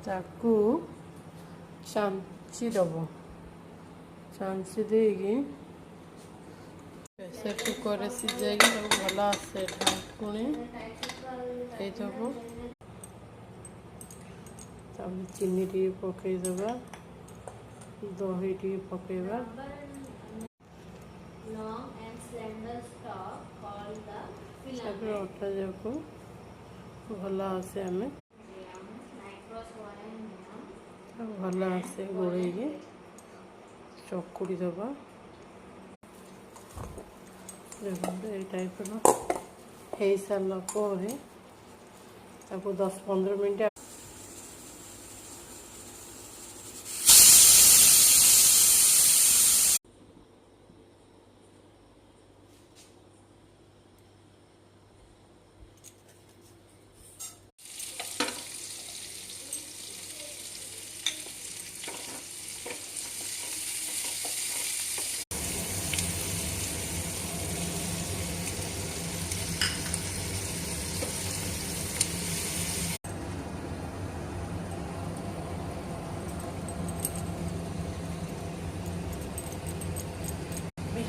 ताकू चांची दब चांची देगी प्रेसर कुकर सीझे भल आसे ढाकुणी देदब चीनी टी पकईदबा दही टी पकईबा अटा जाक भल आसे आम भल आसे गोल चकुड़ी दबा देखते ये टाइप हो सारा पर 10-15 मिनट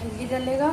हल्दी डालेगा।